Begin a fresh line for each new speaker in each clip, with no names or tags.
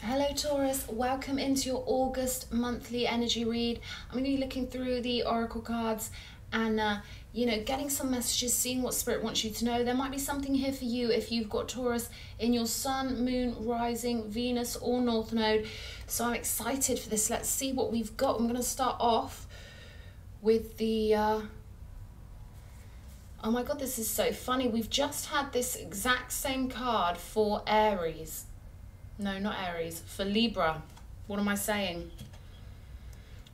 Hello Taurus, welcome into your August monthly energy read. I'm going to be looking through the oracle cards and getting some messages, seeing what spirit wants you to know. There might be something here for you if you've got Taurus in your sun, moon, rising, Venus or north node. So I'm excited for this. Let's see what we've got. I'm going to start off with the oh my god, this is so funny. We've just had this exact same card for Aries. No, not Aries, for Libra. What am I saying?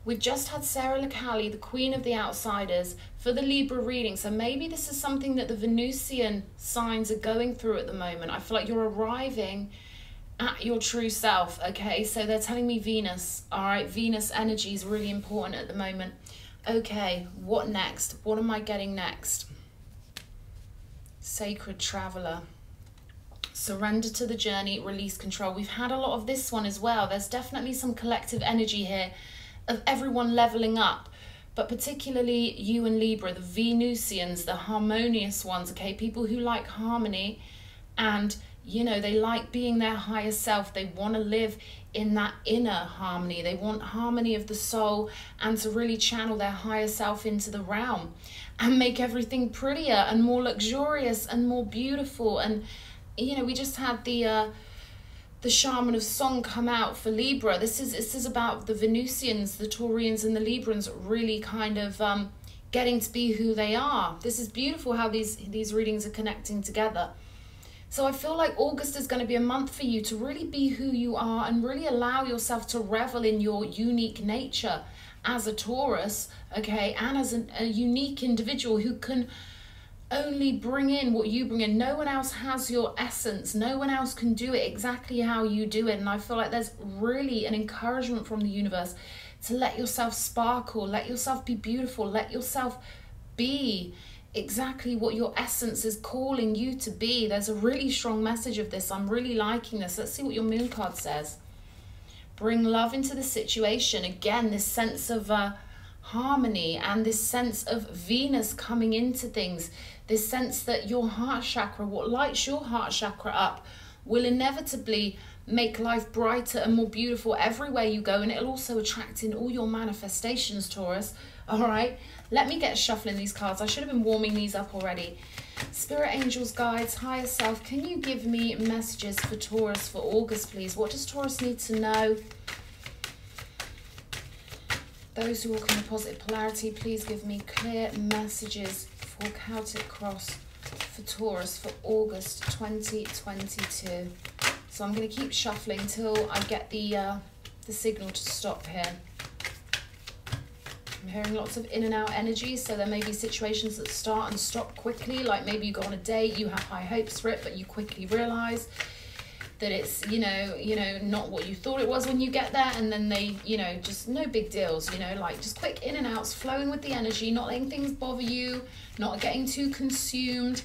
We've just had Sarah Lacali, the Queen of the Outsiders, for the Libra reading. So maybe this is something that the Venusian signs are going through at the moment. I feel like you're arriving at your true self, okay? So they're telling me Venus, all right? Venus energy is really important at the moment. Okay, what next? What am I getting next? Sacred Traveler. Surrender to the journey, release control. We've had a lot of this one as well. There's definitely some collective energy here of everyone leveling up, but particularly you and Libra, the Venusians, the harmonious ones, okay? People who like harmony and, they like being their higher self. They want to live in that inner harmony. They want harmony of the soul and to really channel their higher self into the realm and make everything prettier and more luxurious and more beautiful. And we just had the Shaman of Song come out for Libra. This is about the Venusians, the Taurians and the Librans really kind of getting to be who they are. This is beautiful how these readings are connecting together. So I feel like August is going to be a month for you to really be who you are and really allow yourself to revel in your unique nature as a Taurus, okay, and as a unique individual who can only bring in what you bring in. No one else has your essence. No one else can do it exactly how you do it. And I feel like there's really an encouragement from the universe to let yourself sparkle, let yourself be beautiful, let yourself be exactly what your essence is calling you to be. There's a really strong message of this. I'm really liking this. Let's see what your moon card says. Bring love into the situation. Again, this sense of harmony and this sense of Venus coming into things. This sense that your heart chakra, what lights your heart chakra up, will inevitably make life brighter and more beautiful everywhere you go. And it'll also attract in all your manifestations, Taurus. All right, let me get shuffling these cards. I should have been warming these up already. Spirit, angels, guides, higher self, can you give me messages for Taurus for August, please? What does Taurus need to know? Those who walk in a positive polarity, please give me clear messages for Celtic Cross for Taurus for August 2022. So I'm going to keep shuffling till I get the signal to stop here. I'm hearing lots of in and out energy, so there may be situations that start and stop quickly, like maybe you go on a date, you have high hopes for it, but you quickly realise that it's, not what you thought it was when you get there, and then they, just no big deals, like just quick in and outs, flowing with the energy, not letting things bother you, not getting too consumed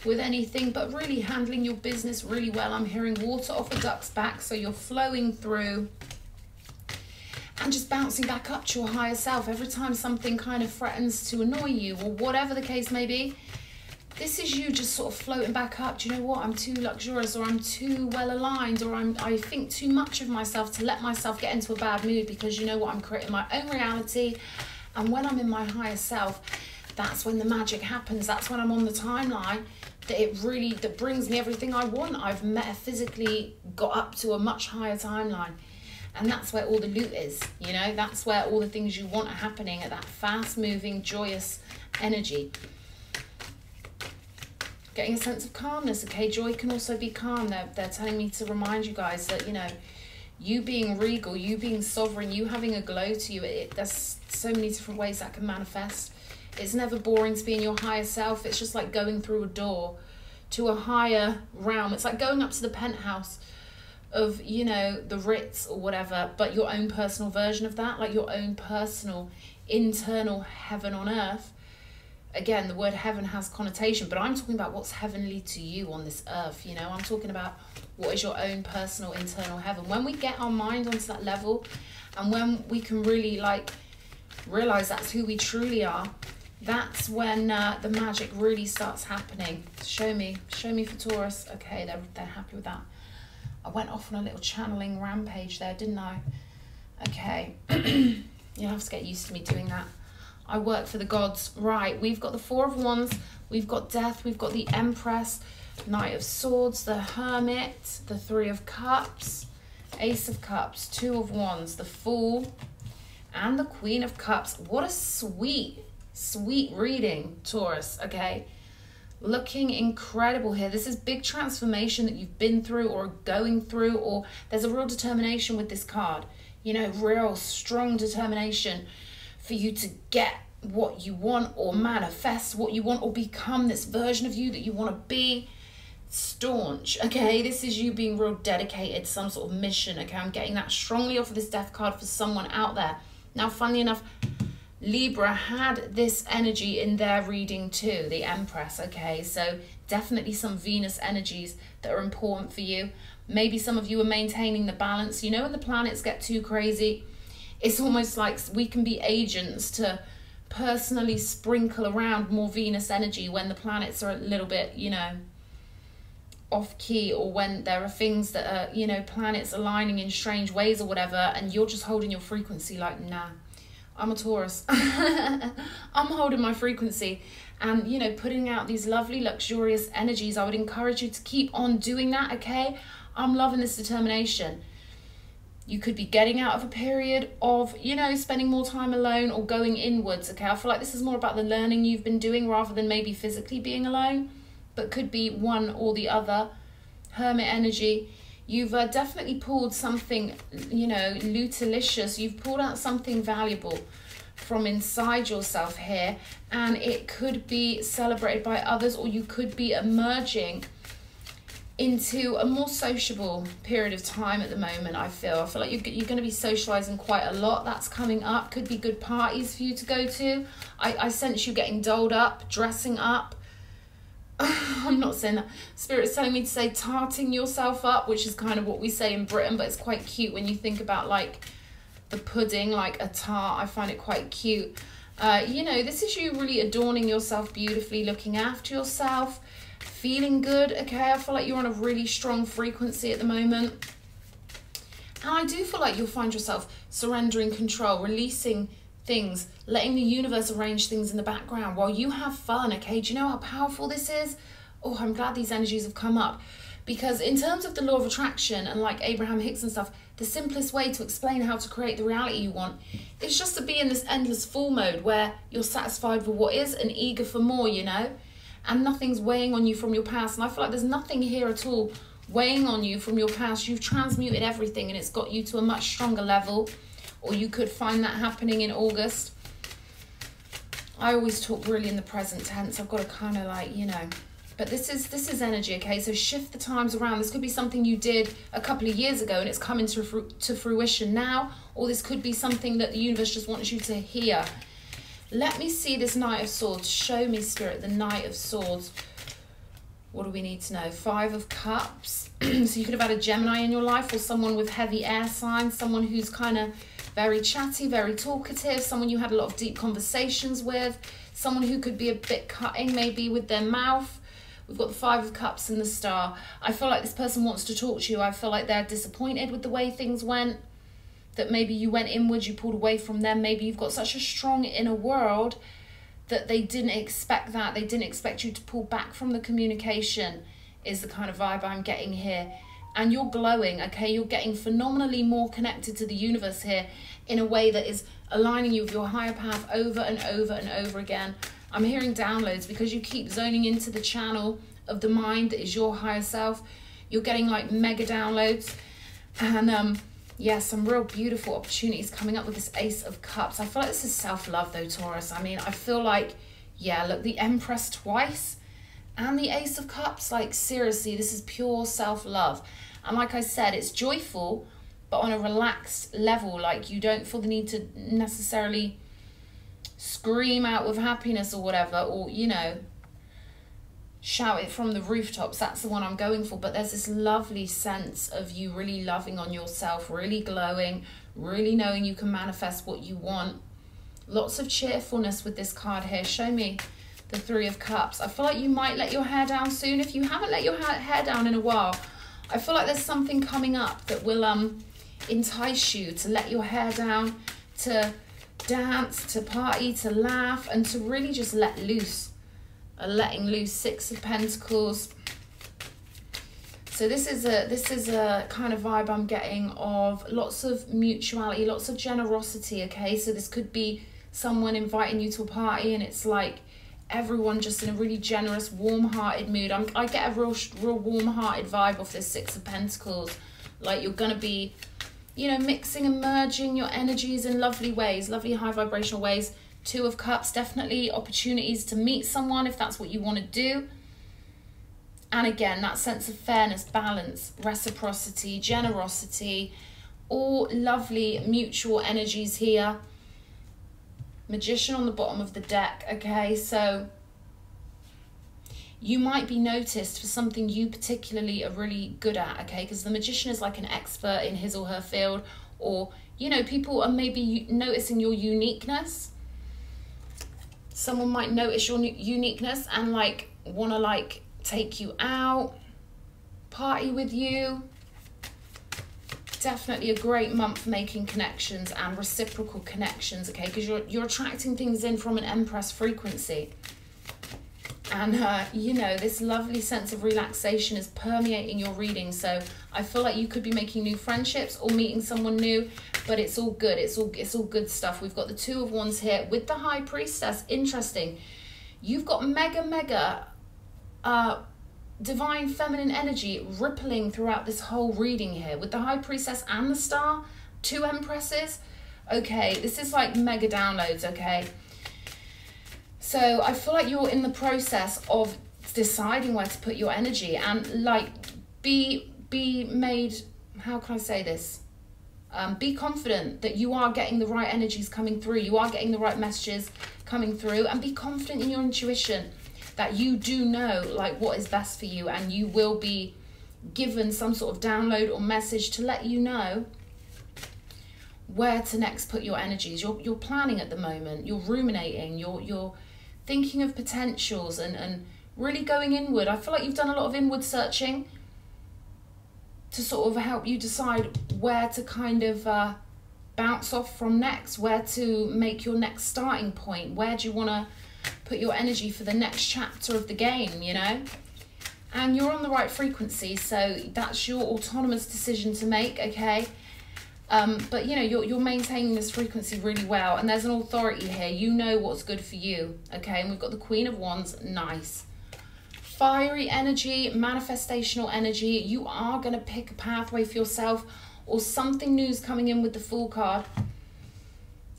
with anything, but really handling your business really well. I'm hearing water off a duck's back, so you're flowing through and just bouncing back up to your higher self every time something kind of threatens to annoy you or whatever the case may be. This is you just sort of floating back up. Do you know what? I'm too luxurious, or I'm too well aligned, or I think too much of myself to let myself get into a bad mood, because you know what? I'm creating my own reality. And when I'm in my higher self, that's when the magic happens. That's when I'm on the timeline that brings me everything I want. I've metaphysically got up to a much higher timeline. And that's where all the loot is, that's where all the things you want are happening, at that fast moving, joyous energy. Getting a sense of calmness, okay? Joy can also be calm. They're telling me to remind you guys that, you being regal, you being sovereign, you having a glow to you, there's so many different ways that can manifest. It's never boring to be in your higher self. It's just like going through a door to a higher realm. It's like going up to the penthouse of, the Ritz or whatever, but your own personal version of that, like your own personal internal heaven on earth. Again, the word heaven has connotation, but I'm talking about what's heavenly to you on this earth. I'm talking about what is your own personal internal heaven. When we get our mind onto that level, and when we can really realize that's who we truly are, that's when the magic really starts happening. Show me for Taurus. Okay, they're happy with that. I went off on a little channeling rampage there, didn't I? Okay. You'll have to get used to me doing that. I work for the gods. Right, we've got the Four of Wands, we've got Death, we've got the Empress, Knight of Swords, the Hermit, the Three of Cups, Ace of Cups, Two of Wands, the Fool, and the Queen of Cups. What a sweet, sweet reading, Taurus, okay? Looking incredible here. This is big transformation that you've been through or going through, or there's a real determination with this card. You know, real strong determination for you to get what you want or manifest what you want or become this version of you that you want to be. Staunch, okay? This is you being real dedicated to some sort of mission, okay? I'm getting that strongly off of this Death card for someone out there. Now, funnily enough, Libra had this energy in their reading too, the Empress, okay? So definitely some Venus energies that are important for you. Maybe some of you are maintaining the balance. You know, when the planets get too crazy, it's almost like we can be agents to personally sprinkle around more Venus energy when the planets are a little bit, you know, off key, or when there are things that are, you know, planets aligning in strange ways or whatever, and you're just holding your frequency like, nah, I'm a Taurus. I'm holding my frequency and, you know, putting out these lovely, luxurious energies. I would encourage you to keep on doing that, okay? I'm loving this determination. You could be getting out of a period of, you know, spending more time alone or going inwards, okay? I feel like this is more about the learning you've been doing rather than maybe physically being alone, but could be one or the other. Hermit energy. You've definitely pulled something, you know, lutelicious. You've pulled out something valuable from inside yourself here, and it could be celebrated by others, or you could be emerging into a more sociable period of time at the moment. I feel like you're going to be socializing quite a lot. That's coming up. Could be good parties for you to go to. I sense you getting dolled up, dressing up. I'm not saying that. Spirit's telling me to say tarting yourself up, which is kind of what we say in Britain, but it's quite cute when you think about like the pudding, like a tart. I find it quite cute. You know, this is you really adorning yourself beautifully, looking after yourself, feeling good, okay? I feel like you're on a really strong frequency at the moment. And I do feel like you'll find yourself surrendering control, releasing things, letting the universe arrange things in the background while you have fun, okay? Do you know how powerful this is? Oh, I'm glad these energies have come up, because in terms of the law of attraction and like Abraham Hicks and stuff, the simplest way to explain how to create the reality you want is just to be in this endless full mode where you're satisfied with what is and eager for more, you know? And nothing's weighing on you from your past. And I feel like there's nothing here at all weighing on you from your past. You've transmuted everything and it's got you to a much stronger level. Or you could find that happening in August. I always talk really in the present tense. I've got to kind of like, you know, but this is energy, okay? So shift the times around. This could be something you did a couple of years ago and it's coming to fruition now. Or this could be something that the universe just wants you to hear. Let me see this Knight of Swords. Show me, Spirit, the Knight of Swords. What do we need to know? Five of Cups. So you could have had a Gemini in your life, or someone with heavy air signs, someone who's kind of very chatty, very talkative, someone you had a lot of deep conversations with, someone who could be a bit cutting maybe with their mouth. We've got the Five of Cups and the Star. I feel like this person wants to talk to you. I feel like they're disappointed with the way things went, that maybe you went inwards, you pulled away from them. Maybe you've got such a strong inner world that they didn't expect that. They didn't expect you to pull back from the communication, is the kind of vibe I'm getting here. And you're glowing, okay? You're getting phenomenally more connected to the universe here in a way that is aligning you with your higher path over and over and over again. I'm hearing downloads because you keep zoning into the channel of the mind that is your higher self. You're getting like mega downloads. And yeah, some real beautiful opportunities coming up with this Ace of Cups. I feel like this is self-love though, Taurus. I mean, I feel like, yeah, look, the Empress twice and the Ace of Cups, like seriously, this is pure self-love. And like I said, it's joyful, but on a relaxed level. Like you don't feel the need to necessarily scream out with happiness or whatever, or, you know, shout it from the rooftops. That's the one I'm going for. But there's this lovely sense of you really loving on yourself, really glowing, really knowing you can manifest what you want. Lots of cheerfulness with this card here. Show me the Three of Cups. I feel like you might let your hair down soon. If you haven't let your hair down in a while, I feel like there's something coming up that will entice you to let your hair down, to dance, to party, to laugh, and to really just let loose. Letting loose. 6 of Pentacles. So this is a kind of vibe I'm getting of lots of mutuality, lots of generosity, okay? So this could be someone inviting you to a party and it's like everyone just in a really generous, warm-hearted mood. I get a real warm-hearted vibe off this 6 of Pentacles. Like you're going to be, you know, mixing and merging your energies in lovely ways, lovely high vibrational ways. 2 of Cups, definitely opportunities to meet someone if that's what you want to do. And again, that sense of fairness, balance, reciprocity, generosity, all lovely mutual energies here. Magician on the bottom of the deck, okay? So you might be noticed for something you particularly are really good at, okay? Because the Magician is like an expert in his or her field, or, you know, people are maybe noticing your uniqueness. Someone might notice your uniqueness and like want to like take you out, party with you. Definitely a great month for making connections and reciprocal connections, okay? Because you're attracting things in from an Empress frequency. And, you know, this lovely sense of relaxation is permeating your reading. So I feel like you could be making new friendships or meeting someone new, but it's all good. It's all good stuff. We've got the 2 of Wands here with the High Priestess. Interesting. You've got mega divine feminine energy rippling throughout this whole reading here with the High Priestess and the Star, 2 Empresses. Okay, this is like mega downloads, okay? So I feel like you're in the process of deciding where to put your energy and like be made, how can I say this? Be confident that you are getting the right energies coming through. You are getting the right messages coming through, and be confident in your intuition that you do know like what is best for you, and you will be given some sort of download or message to let you know where to next put your energies. You're planning at the moment, you're ruminating, you're thinking of potentials and really going inward. I feel like you've done a lot of inward searching to sort of help you decide where to kind of bounce off from next, where to make your next starting point, where do you want to put your energy for the next chapter of the game, you know? And you're on the right frequency, so that's your autonomous decision to make, okay? But you know, you're maintaining this frequency really well, and there's an authority here. You know what's good for you, okay? And we've got the Queen of Wands. Nice. Fiery energy, manifestational energy. You are going to pick a pathway for yourself, or something new's coming in with the Fool card.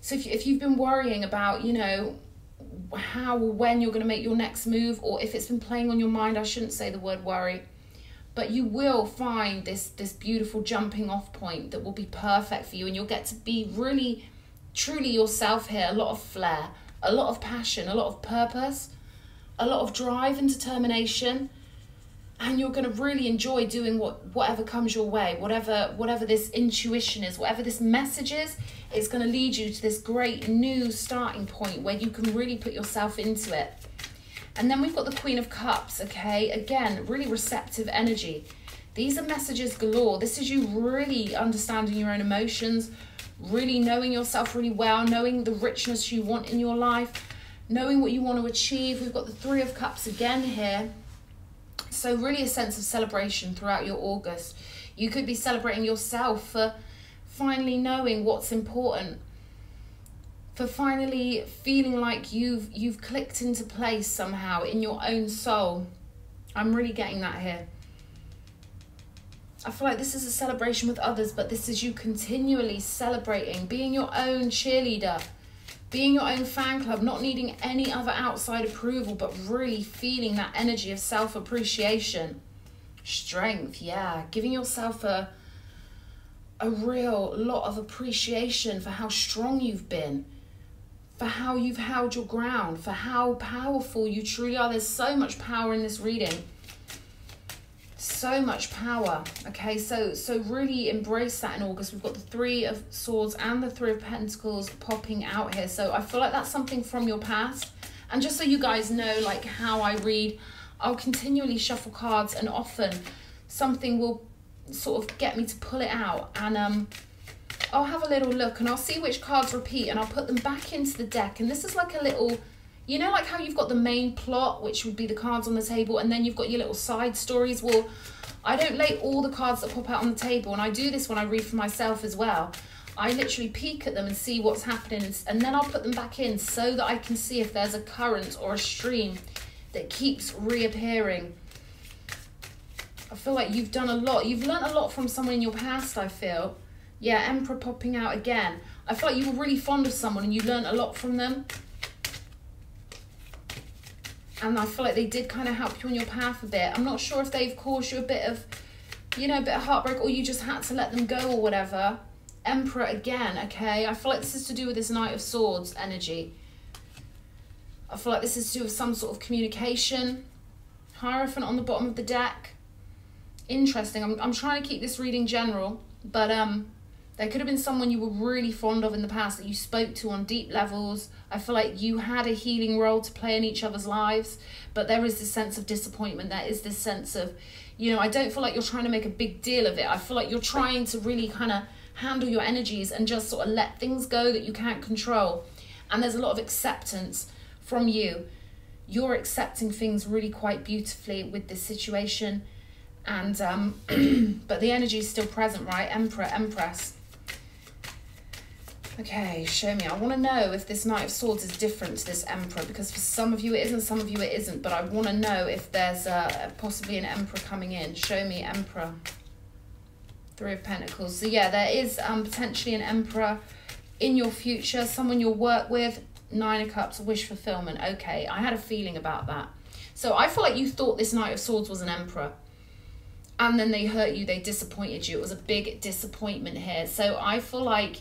So if you've been worrying about, you know, how or when you're going to make your next move, or if it's been playing on your mind, I shouldn't say the word worry, but you will find this beautiful jumping off point that will be perfect for you, and you'll get to be really truly yourself here. A lot of flair, a lot of passion, a lot of purpose, a lot of drive and determination, and you're going to really enjoy doing whatever comes your way, whatever this intuition is, whatever this message is. It's going to lead you to this great new starting point where you can really put yourself into it. And then we've got the Queen of Cups, okay? Again, really receptive energy. These are messages galore. This is you really understanding your own emotions, really knowing yourself really well, knowing the richness you want in your life, knowing what you want to achieve. We've got the 3 of Cups again here. So really a sense of celebration throughout your August. You could be celebrating yourself for finally knowing what's important, for finally feeling like you've clicked into place somehow in your own soul. I'm really getting that here. I feel like this is a celebration with others, but this is you continually celebrating, being your own cheerleader, being your own fan club, not needing any other outside approval, but really feeling that energy of self-appreciation. Strength, yeah. Giving yourself a real lot of appreciation for how strong you've been, for how you've held your ground, for how powerful you truly are. There's so much power in this reading. So much power. Okay, so really embrace that in August. We've got the 3 of Swords and the 3 of Pentacles popping out here. So I feel like that's something from your past. And just so you guys know, like how I read, I'll continually shuffle cards, and often something will sort of get me to pull it out, and I'll have a little look and I'll see which cards repeat and I'll put them back into the deck. And this is like a little, you know, like how you've got the main plot, which would be the cards on the table, and then you've got your little side stories. Well, I don't lay all the cards that pop out on the table, and I do this when I read for myself as well. I literally peek at them and see what's happening, and then I'll put them back in so that I can see if there's a current or a stream that keeps reappearing. I feel like you've done a lot. You've learned a lot from someone in your past, I feel. Yeah, Emperor popping out again. I feel like you were really fond of someone and you learned a lot from them. And I feel like they did kind of help you on your path a bit. I'm not sure if they've caused you a bit of, you know, a bit of heartbreak, or you just had to let them go or whatever. Emperor again, okay? I feel like this is to do with this Knight of Swords energy. I feel like this is to do with some sort of communication. Hierophant on the bottom of the deck. Interesting. I'm trying to keep this reading general, but there could have been someone you were really fond of in the past that you spoke to on deep levels. I feel like you had a healing role to play in each other's lives, but there is this sense of disappointment. There is this sense of, you know, I don't feel like you're trying to make a big deal of it. I feel like you're trying to really kind of handle your energies and just sort of let things go that you can't control. And there's a lot of acceptance from you. You're accepting things really quite beautifully with this situation. And but the energy is still present, right? Emperor, Empress. Okay, show me. I want to know if this Knight of Swords is different to this Emperor, because for some of you it is and some of you it isn't, but I want to know if there's possibly an Emperor coming in. Show me Emperor. Three of Pentacles. So yeah, there is potentially an Emperor in your future, someone you'll work with. Nine of Cups, wish fulfillment. Okay, I had a feeling about that. So I feel like you thought this Knight of Swords was an Emperor, and then they hurt you, they disappointed you. It was a big disappointment here. So I feel like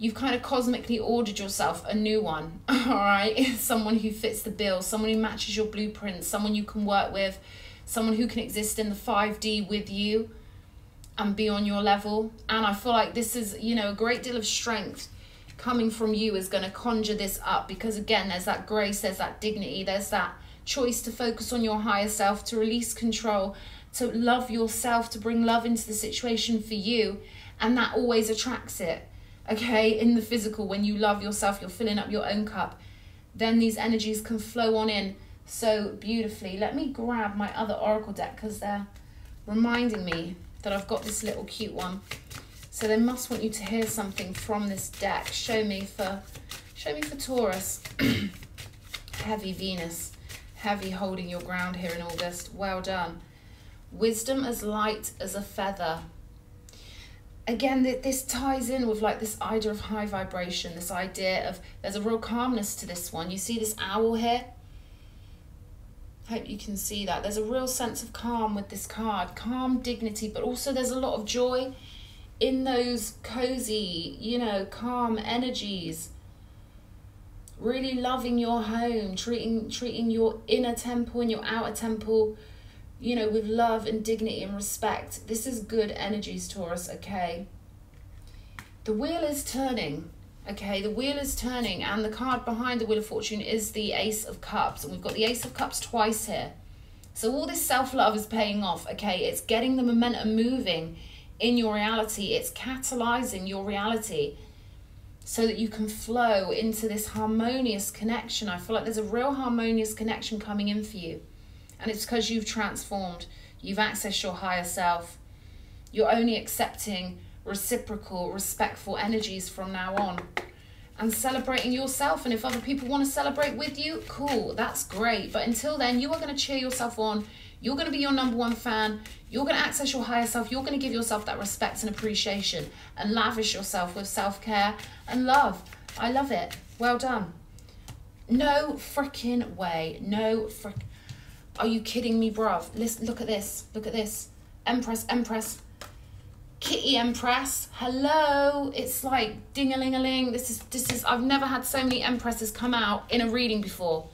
you've kind of cosmically ordered yourself a new one, all right? Someone who fits the bill, someone who matches your blueprint, someone you can work with, someone who can exist in the 5D with you and be on your level. And I feel like this is, you know, a great deal of strength coming from you is going to conjure this up, because again, there's that grace, there's that dignity, there's that choice to focus on your higher self, to release control, to love yourself, to bring love into the situation for you. And that always attracts it. Okay, in the physical, when you love yourself, you're filling up your own cup, then these energies can flow on in so beautifully. Let me grab my other oracle deck, because they're reminding me that I've got this little cute one. So they must want you to hear something from this deck. Show me for Taurus. Heavy Venus, heavy holding your ground here in August. Well done. Wisdom as light as a feather. Again, this ties in with like this idea of high vibration, this idea of, there's a real calmness to this one. You see this owl here? Hope you can see that. There's a real sense of calm with this card. Calm, dignity, but also there's a lot of joy in those cozy, you know, calm energies. Really loving your home, treating your inner temple and your outer temple, you know, with love and dignity and respect. This is good energies, Taurus, okay? The wheel is turning, okay? The wheel is turning, and the card behind the Wheel of Fortune is the Ace of Cups, and we've got the Ace of Cups twice here. So all this self-love is paying off, okay? It's getting the momentum moving in your reality. It's catalyzing your reality so that you can flow into this harmonious connection. I feel like there's a real harmonious connection coming in for you. And it's because you've transformed. You've accessed your higher self. You're only accepting reciprocal, respectful energies from now on. And celebrating yourself. And if other people want to celebrate with you, cool, that's great. But until then, you are going to cheer yourself on. You're going to be your #1 fan. You're going to access your higher self. You're going to give yourself that respect and appreciation. And lavish yourself with self-care and love. I love it. Well done. No freaking way. No freaking... Are you kidding me, bruv? Listen, look at this. Look at this. Empress, Empress. Kitty Empress. Hello. It's like ding-a-ling-a-ling. This is, I've never had so many Empresses come out in a reading before.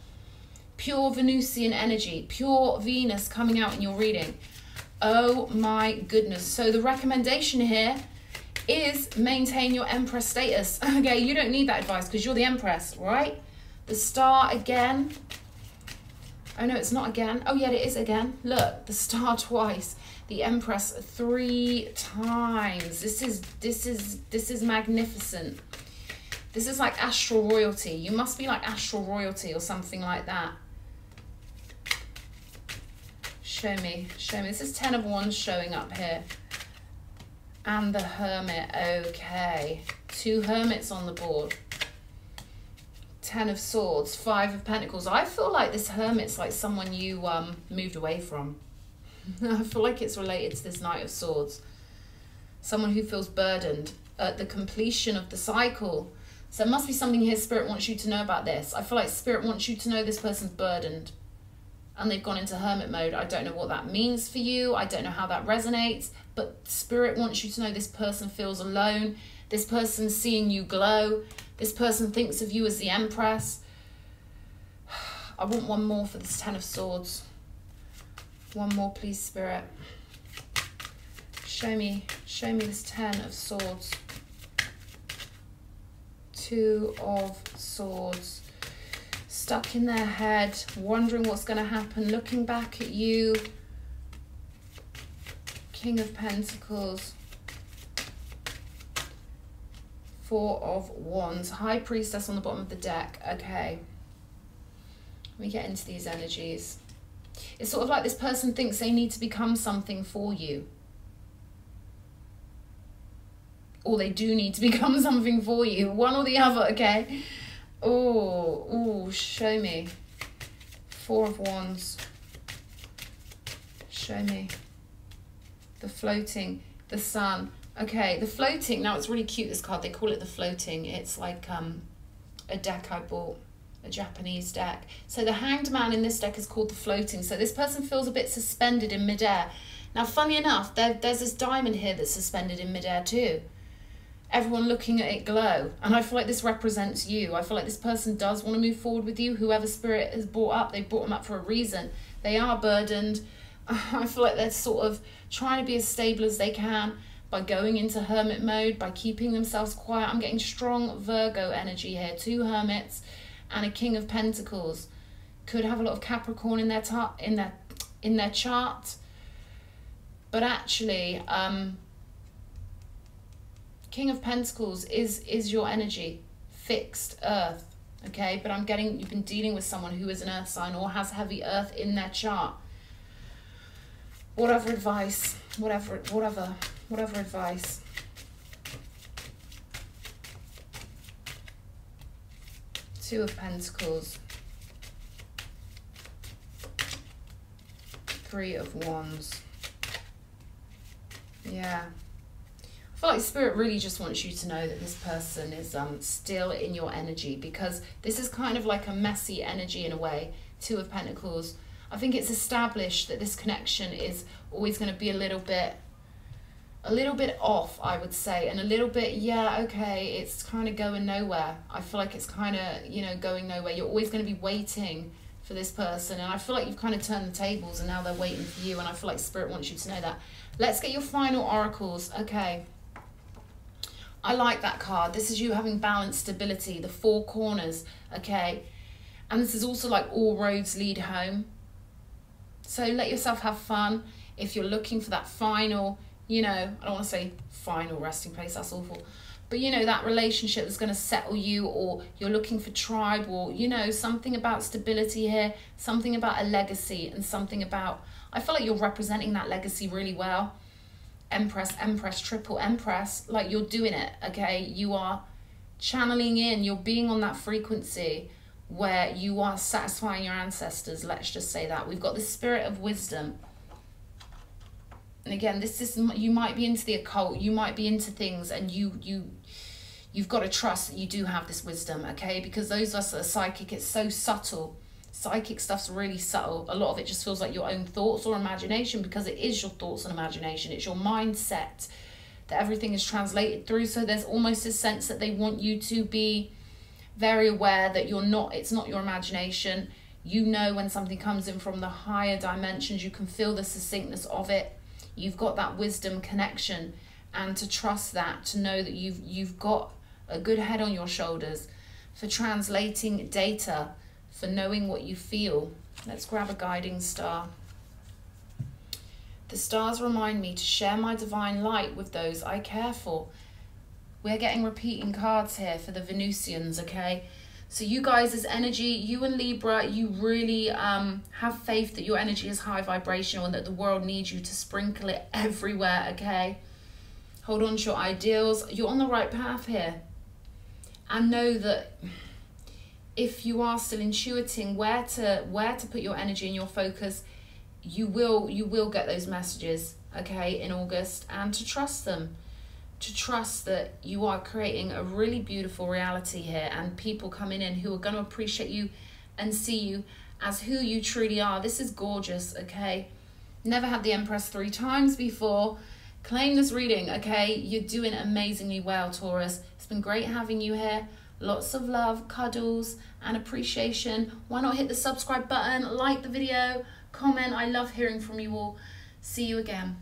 Pure Venusian energy. Pure Venus coming out in your reading. Oh my goodness. So the recommendation here is maintain your Empress status. Okay, you don't need that advice because you're the Empress, right? The Star again. Oh no, it's not again. Oh yeah, it is again. Look, the Star twice. The Empress 3 times. This is magnificent. This is like astral royalty. You must be like astral royalty or something like that. Show me, show me. This is 10 of Wands showing up here. And the Hermit, okay. 2 Hermits on the board. 10 of Swords, 5 of Pentacles. I feel like this Hermit's like someone you moved away from. I feel like it's related to this Knight of Swords. Someone who feels burdened at the completion of the cycle. So there must be something here Spirit wants you to know about this. I feel like Spirit wants you to know this person's burdened. And they've gone into hermit mode. I don't know what that means for you. I don't know how that resonates. But Spirit wants you to know this person feels alone. This person's seeing you glow. This person thinks of you as the Empress. I want one more for this 10 of Swords. One more, please, Spirit. Show me this 10 of Swords. 2 of Swords. Stuck in their head, wondering what's going to happen, looking back at you. King of Pentacles. 4 of Wands. High Priestess on the bottom of the deck. Okay. Let me get into these energies. It's sort of like this person thinks they need to become something for you. Or they do need to become something for you. One or the other, okay? Oh, show me. 4 of Wands. Show me. The floating, the sun. Okay, the floating. Now it's really cute, this card. They call it the floating. It's like a deck I bought, a Japanese deck. So the Hanged Man in this deck is called the floating. So this person feels a bit suspended in midair. Now, funny enough, there's this diamond here that's suspended in midair too. Everyone looking at it glow. And I feel like this represents you. I feel like this person does want to move forward with you. Whoever Spirit has brought up, they brought them up for a reason. They are burdened. I feel like they're sort of trying to be as stable as they can by going into hermit mode, by keeping themselves quiet. I'm getting strong Virgo energy here. 2 Hermits and a King of Pentacles. Could have a lot of Capricorn in their chart. But actually, King of Pentacles is your energy, fixed earth, okay? But I'm getting, you've been dealing with someone who is an earth sign or has heavy earth in their chart. Whatever advice, whatever advice. Two of Pentacles. 3 of Wands. Yeah. I feel like Spirit really just wants you to know that this person is still in your energy, because this is kind of like a messy energy in a way. 2 of Pentacles. I think it's established that this connection is always going to be a little bit off, I would say, and a little bit, yeah, okay, it's kind of going nowhere. I feel like it's kind of, you know, going nowhere. You're always going to be waiting for this person, and I feel like you've kind of turned the tables and now they're waiting for you, and I feel like Spirit wants you to know that. Let's get your final oracles. Okay. I like that card. This is you having balance, stability, the 4 corners, okay? And this is also like all roads lead home. So let yourself have fun. If you're looking for that final, you know, I don't want to say final resting place, that's awful. But, you know, that relationship that's going to settle you, or you're looking for tribe, or, you know, something about stability here, something about a legacy, and something about, I feel like you're representing that legacy really well. Empress, triple Empress, like you're doing it, okay? You are channeling in, you're being on that frequency where you are satisfying your ancestors, let's just say that. We've got the Spirit of wisdom. And again, this is, you might be into the occult, you might be into things, and you've got to trust that you do have this wisdom, okay? Because those of us that are psychic, it's so subtle. Psychic stuff's really subtle. A lot of it just feels like your own thoughts or imagination, because it is your thoughts and imagination. It's your mindset that everything is translated through. So there's almost a sense that they want you to be very aware that you're not, it's not your imagination. You know when something comes in from the higher dimensions, you can feel the succinctness of it. You've got that wisdom connection, and to trust that, to know that you've got a good head on your shoulders for translating data, for knowing what you feel. Let's grab a guiding star. The stars remind me to share my divine light with those I care for. We're getting repeating cards here for the Venusians, okay? So you guys as energy, you and Libra, you really have faith that your energy is high vibrational and that the world needs you to sprinkle it everywhere, okay? Hold on to your ideals. You're on the right path here. And know that if you are still intuiting where to put your energy and your focus, you will get those messages, okay, in August, and to trust them. To trust that you are creating a really beautiful reality here, and people coming in who are going to appreciate you and see you as who you truly are. This is gorgeous, okay? Never had the Empress 3 times before. Claim this reading, okay? You're doing amazingly well, Taurus. It's been great having you here. Lots of love, cuddles, and appreciation. Why not hit the subscribe button, like the video, comment. I love hearing from you all. See you again.